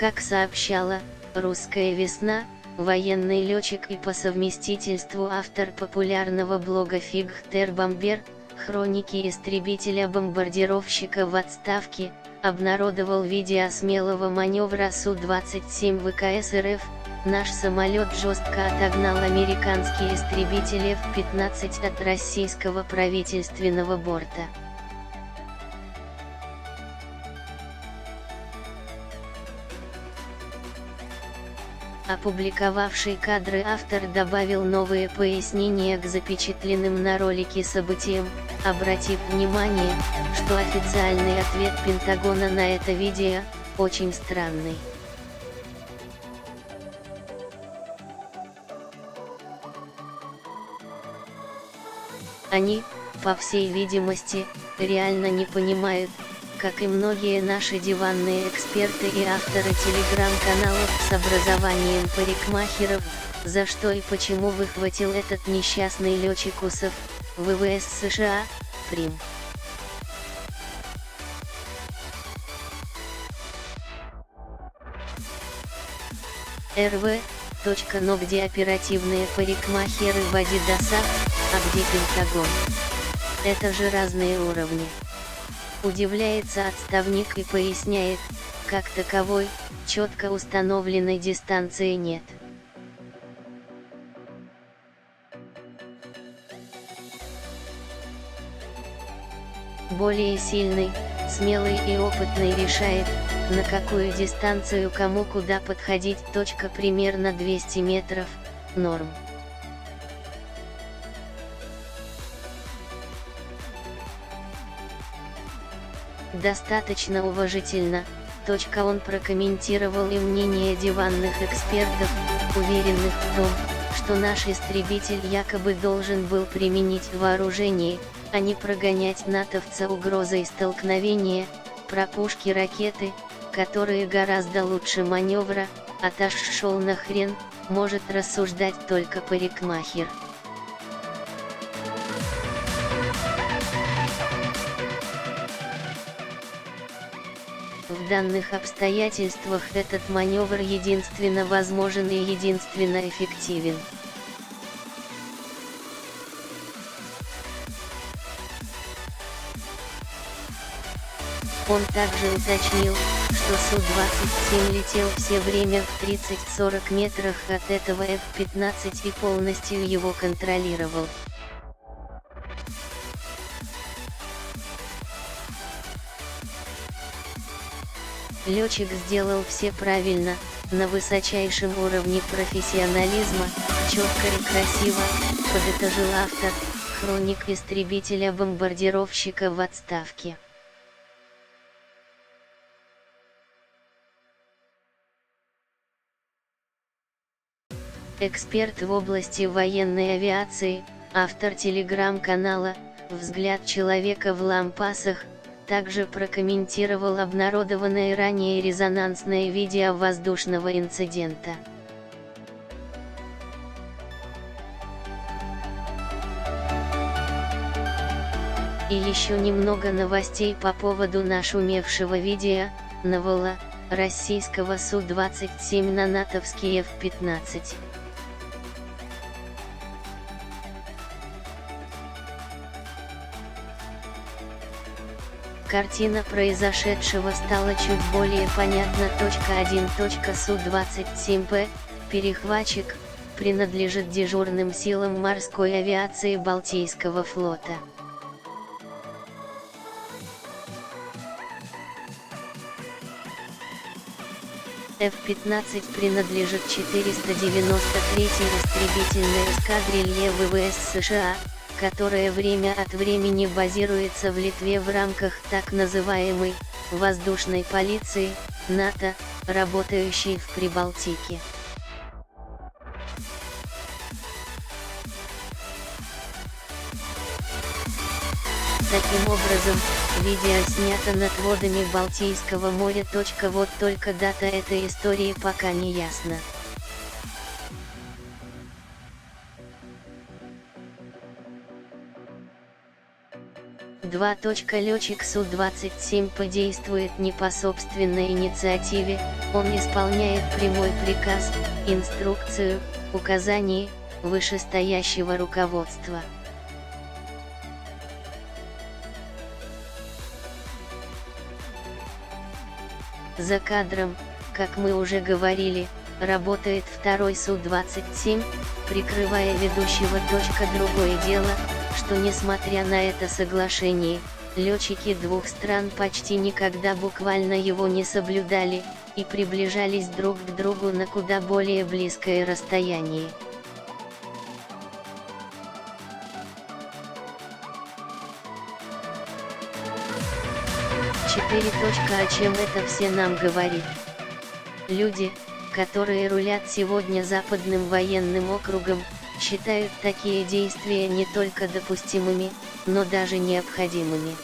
Как сообщала «Русская весна», военный летчик и по совместительству автор популярного блога Фигхтер-Бомбер, хроники истребителя-бомбардировщика в отставке, обнародовал видео смелого маневра Су-27 ВКС РФ. Наш самолет жестко отогнал американский истребитель F-15 от российского правительственного борта. Опубликовавший кадры автор добавил новые пояснения к запечатленным на ролике событиям, обратив внимание, что официальный ответ Пентагона на это видео очень странный. Они, по всей видимости, реально не понимают, как и многие наши диванные эксперты и авторы телеграм-каналов с образованием парикмахеров, за что и почему выхватил этот несчастный летчик УСАФ, ВВС США, Прим. РВ. Но где оперативные парикмахеры в Адидасах, а где Пентагон? Это же разные уровни. Удивляется отставник и поясняет, как таковой, четко установленной дистанции нет. Более сильный, смелый и опытный решает, на какую дистанцию кому куда подходить. Примерно 200 метров, норм. Достаточно уважительно, он прокомментировал и мнение диванных экспертов, уверенных в том, что наш истребитель якобы должен был применить вооружение, а не прогонять натовца угрозой столкновения, про пушки ракеты, которые гораздо лучше маневра, отошел на хрен, может рассуждать только парикмахер. В данных обстоятельствах этот маневр единственно возможен и единственно эффективен. Он также уточнил, что Су-27 летел все время в 30-40 метрах от этого F-15 и полностью его контролировал. Летчик сделал все правильно, на высочайшем уровне профессионализма, четко и красиво, подытожил автор, хроник истребителя-бомбардировщика в отставке. Эксперт в области военной авиации, автор телеграм-канала «Взгляд человека в лампасах», также прокомментировал обнародованное ранее резонансное видео воздушного инцидента. И еще немного новостей по поводу нашумевшего видео, навала, российского Су-27 на натовский F-15. Картина произошедшего стала чуть более понятна. 1. Су-27П, перехватчик, принадлежит дежурным силам морской авиации Балтийского флота. F-15 принадлежит 493-й истребительной эскадрилье ВВС США, которая время от времени базируется в Литве в рамках так называемой «воздушной полиции» НАТО, работающей в Прибалтике. Таким образом, видео снято над водами Балтийского моря. Вот только дата этой истории пока не ясна. 2. Летчик Су-27 подействует не по собственной инициативе, он исполняет прямой приказ, инструкцию, указание вышестоящего руководства. За кадром, как мы уже говорили, работает второй Су-27, прикрывая ведущего. Другое дело, что несмотря на это соглашение, летчики двух стран почти никогда буквально его не соблюдали, и приближались друг к другу на куда более близкое расстояние. О чем это все нам говорит? Люди, которые рулят сегодня Западным военным округом, считают такие действия не только допустимыми, но даже необходимыми.